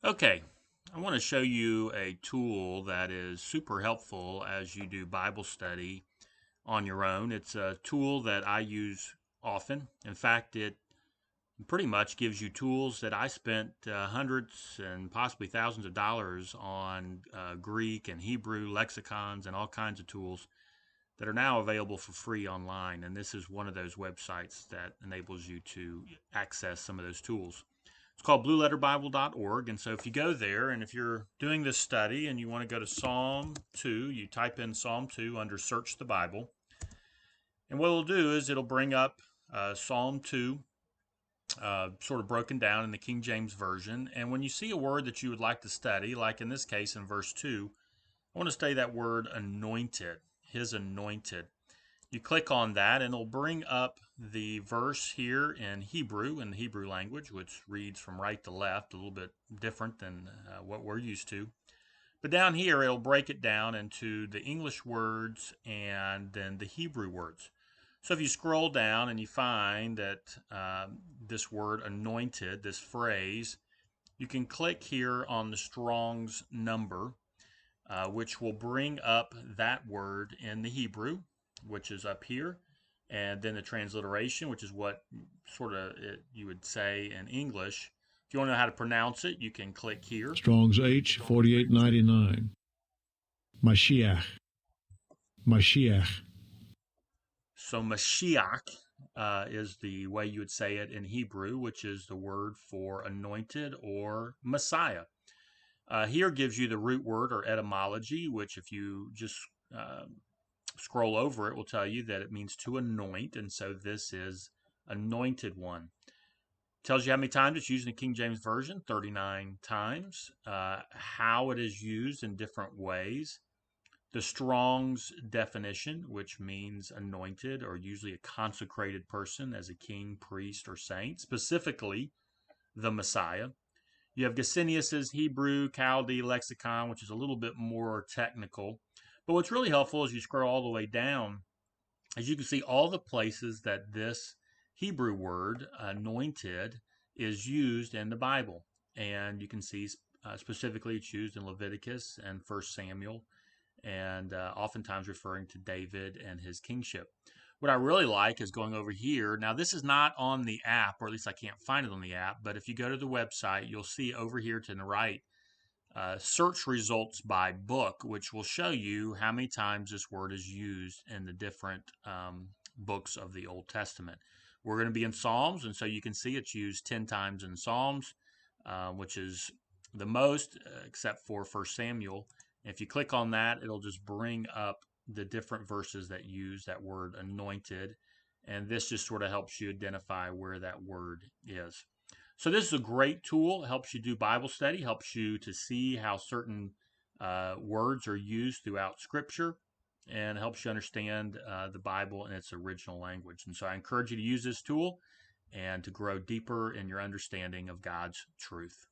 Okay, I want to show you a tool that is super helpful as you do Bible study on your own. It's a tool that I use often. In fact, it pretty much gives you tools that I spent hundreds and possibly thousands of dollars on Greek and Hebrew lexicons and all kinds of tools that are now available for free online. And this is one of those websites that enables you to access some of those tools. It's called blueletterbible.org. And so if you go there and if you're doing this study and you want to go to Psalm 2, you type in Psalm 2 under Search the Bible. And what it'll do is it'll bring up Psalm 2, sort of broken down in the King James Version. And when you see a word that you would like to study, like in this case in verse 2, I want to study that word anointed, his anointed. You click on that and it'll bring up the verse here in the Hebrew language, which reads from right to left, a little bit different than what we're used to. But down here, it'll break it down into the English words and then the Hebrew words. So if you scroll down and you find that this word anointed, this phrase, you can click here on the Strong's number, which will bring up that word in the Hebrew, which is up here, and then the transliteration, which is what sort of you would say in English. If you want to know how to pronounce it, you can click here. Strong's H 4899. Mashiach. Mashiach. So Mashiach is the way you would say it in Hebrew, which is the word for anointed or Messiah. Here gives you the root word or etymology, which if you just scroll over it will tell you that it means to anoint, and so this is anointed one. Tells you how many times it's used in the King James Version, 39 times. How it is used in different ways. The Strong's definition, which means anointed or usually a consecrated person as a king, priest, or saint, specifically the Messiah. You have Gesenius's Hebrew Chaldee lexicon, which is a little bit more technical. But what's really helpful is you scroll all the way down, as you can see all the places that this Hebrew word, anointed, is used in the Bible. And you can see specifically it's used in Leviticus and First Samuel, and oftentimes referring to David and his kingship. What I really like is going over here. Now, this is not on the app, or at least I can't find it on the app, but if you go to the website, you'll see over here to the right search results by book, which will show you how many times this word is used in the different books of the Old Testament. We're going to be in Psalms, and so you can see it's used 10 times in Psalms, which is the most, except for First Samuel. If you click on that, it'll just bring up the different verses that use that word anointed, and this just sort of helps you identify where that word is. So this is a great tool. It helps you do Bible study, helps you to see how certain words are used throughout Scripture, and helps you understand the Bible in its original language. And so I encourage you to use this tool and to grow deeper in your understanding of God's truth.